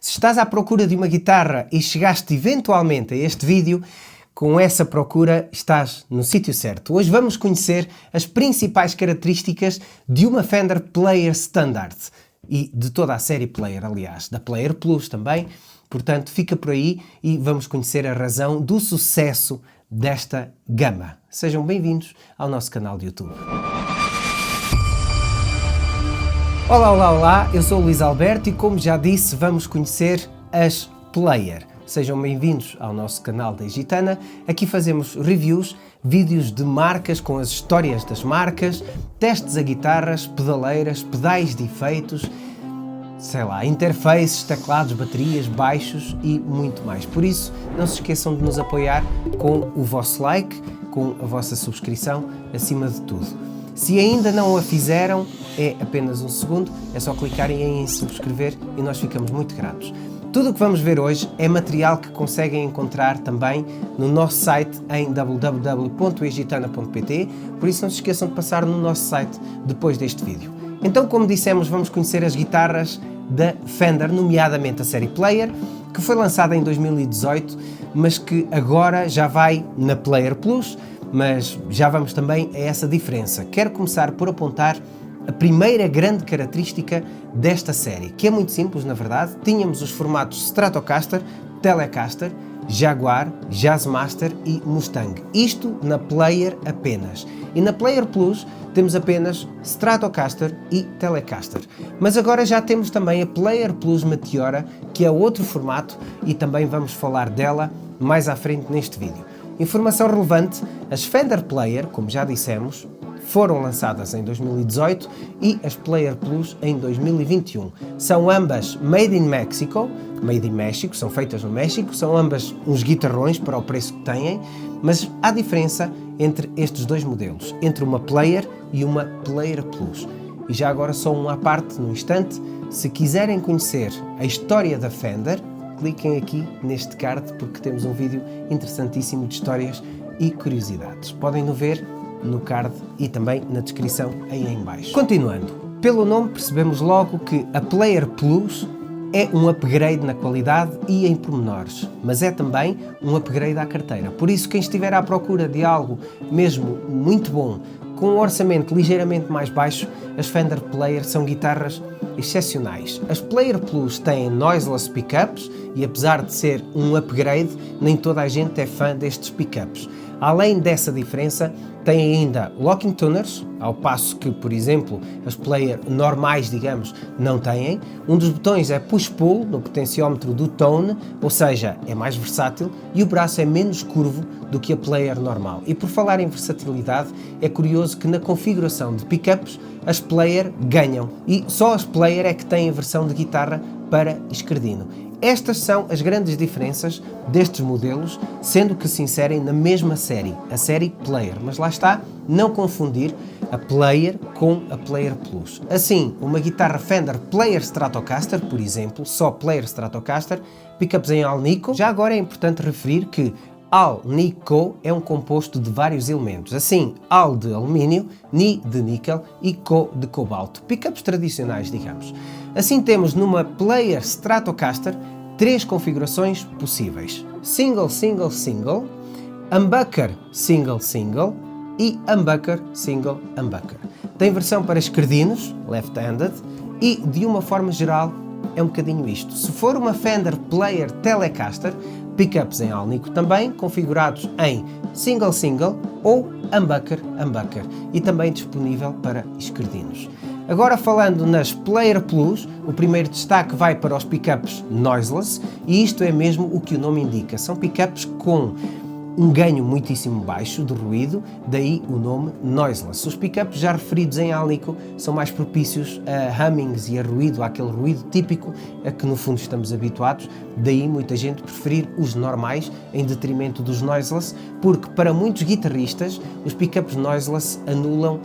Se estás à procura de uma guitarra e chegaste eventualmente a este vídeo, com essa procura estás no sítio certo. Hoje vamos conhecer as principais características de uma Fender Player Standard e de toda a série Player, aliás, da Player Plus também. Portanto, fica por aí e vamos conhecer a razão do sucesso desta gama. Sejam bem-vindos ao nosso canal de YouTube. Olá, olá, olá, eu sou o Luís Alberto e como já disse, vamos conhecer as Player. Sejam bem-vindos ao nosso canal da Gitana. Aqui fazemos reviews, vídeos de marcas com as histórias das marcas, testes a guitarras, pedaleiras, pedais de efeitos, sei lá, interfaces, teclados, baterias, baixos e muito mais. Por isso, não se esqueçam de nos apoiar com o vosso like, com a vossa subscrição, acima de tudo. Se ainda não a fizeram, é apenas um segundo, é só clicarem em subscrever e nós ficamos muito gratos. Tudo o que vamos ver hoje é material que conseguem encontrar também no nosso site em www.egitana.pt, por isso não se esqueçam de passar no nosso site depois deste vídeo. Então, como dissemos, vamos conhecer as guitarras da Fender, nomeadamente a série Player, que foi lançada em 2018, mas que agora já vai na Player Plus, mas já vamos também a essa diferença. Quero começar por apontar a primeira grande característica desta série, que é muito simples, na verdade. Tínhamos os formatos Stratocaster, Telecaster, Jaguar, Jazzmaster e Mustang. Isto na Player apenas. E na Player Plus temos apenas Stratocaster e Telecaster. Mas agora já temos também a Player Plus Meteora, que é outro formato e também vamos falar dela mais à frente neste vídeo. Informação relevante, as Fender Player, como já dissemos, foram lançadas em 2018 e as Player Plus em 2021. São ambas Made in México, são feitas no México, são ambas uns guitarrões para o preço que têm, mas há diferença entre estes dois modelos, entre uma Player e uma Player Plus. E já agora só um à parte, no instante, se quiserem conhecer a história da Fender, cliquem aqui neste card porque temos um vídeo interessantíssimo de histórias e curiosidades. Podem-no ver no card e também na descrição aí em baixo. Continuando, pelo nome percebemos logo que a Player Plus é um upgrade na qualidade e em pormenores, mas é também um upgrade à carteira. Por isso, quem estiver à procura de algo mesmo muito bom, com um orçamento ligeiramente mais baixo, as Fender Player são guitarras excepcionais. As Player Plus têm noiseless pickups e apesar de ser um upgrade, nem toda a gente é fã destes pickups. Além dessa diferença, tem ainda locking tuners, ao passo que, por exemplo, as Player normais, digamos, não têm. Um dos botões é push-pull no potenciómetro do tone, ou seja, é mais versátil e o braço é menos curvo do que a Player normal. E por falar em versatilidade, é curioso que na configuração de pickups as Player ganham e só as Player é que têm a versão de guitarra para esquerdino. Estas são as grandes diferenças destes modelos, sendo que se inserem na mesma série, a série Player. Mas lá está, não confundir a Player com a Player Plus. Assim, uma guitarra Fender Player Stratocaster, por exemplo, só Player Stratocaster, pickups em Alnico. Já agora é importante referir que Alnico é um composto de vários elementos, assim, Al de alumínio, Ni de níquel e Co de cobalto, pickups tradicionais, digamos. Assim temos numa Player Stratocaster três configurações possíveis: Single, Single, Single, Humbucker, Single, Single e Humbucker, Single, Humbucker. Tem versão para esquerdinos, left-handed, e de uma forma geral é um bocadinho isto. Se for uma Fender Player Telecaster, pickups em Alnico também, configurados em Single Single ou Humbucker Humbucker e também disponível para esquerdinos. Agora falando nas Player Plus, o primeiro destaque vai para os pickups noiseless e isto é mesmo o que o nome indica. São pickups com um ganho muitíssimo baixo de ruído, daí o nome noiseless. Os pickups já referidos em Alnico são mais propícios a hummings e a ruído, àquele ruído típico a que no fundo estamos habituados, daí muita gente preferir os normais em detrimento dos noiseless, porque para muitos guitarristas os pickups noiseless anulam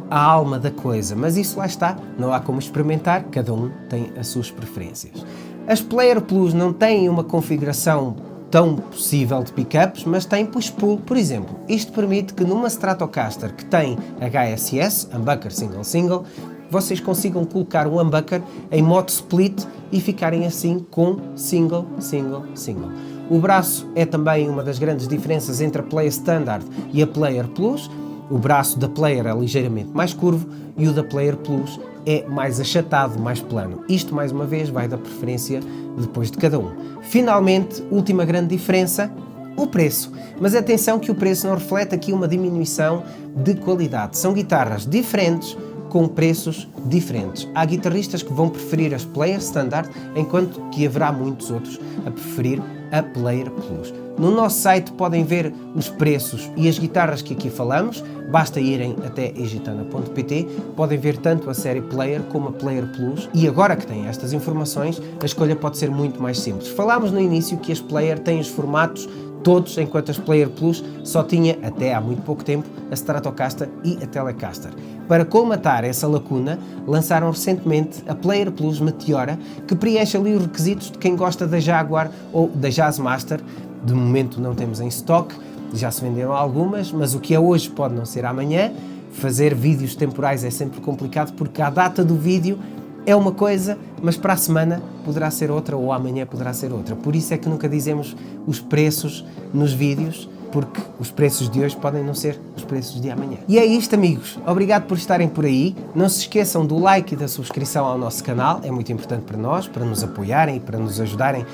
a alma da coisa, mas isso lá está, não há como experimentar, cada um tem as suas preferências. As Player Plus não têm uma configuração tão possível de pickups, mas tem push-pull, por exemplo. Isto permite que numa Stratocaster que tem HSS, Humbucker Single Single, vocês consigam colocar o humbucker em modo split e ficarem assim com single, single, single. O braço é também uma das grandes diferenças entre a Player Standard e a Player Plus. O braço da Player é ligeiramente mais curvo e o da Player Plus é mais achatado, mais plano. Isto, mais uma vez, vai da preferência depois de cada um. Finalmente, última grande diferença, o preço. Mas atenção que o preço não reflete aqui uma diminuição de qualidade. São guitarras diferentes, com preços diferentes. Há guitarristas que vão preferir as Player Standard, enquanto que haverá muitos outros a preferir a Player Plus. No nosso site podem ver os preços e as guitarras que aqui falamos, basta irem até egitana.pt, podem ver tanto a série Player como a Player Plus, e agora que têm estas informações, a escolha pode ser muito mais simples. Falámos no início que as Player têm os formatos todos, enquanto as Player Plus só tinha, até há muito pouco tempo, a Stratocaster e a Telecaster. Para colmatar essa lacuna, lançaram recentemente a Player Plus Meteora, que preenche ali os requisitos de quem gosta da Jaguar ou da Jazzmaster. De momento não temos em stock, já se venderam algumas, mas o que é hoje pode não ser amanhã. Fazer vídeos temporais é sempre complicado porque a data do vídeo é uma coisa, mas para a semana poderá ser outra ou amanhã poderá ser outra. Por isso é que nunca dizemos os preços nos vídeos, porque os preços de hoje podem não ser os preços de amanhã. E é isto, amigos. Obrigado por estarem por aí. Não se esqueçam do like e da subscrição ao nosso canal. É muito importante para nós, para nos apoiarem e para nos ajudarem,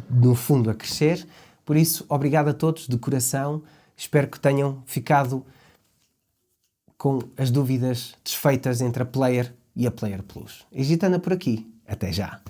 no fundo, a crescer. Por isso, obrigado a todos de coração. Espero que tenham ficado com as dúvidas desfeitas entre a Player e a Player Plus. Egitana por aqui. Até já!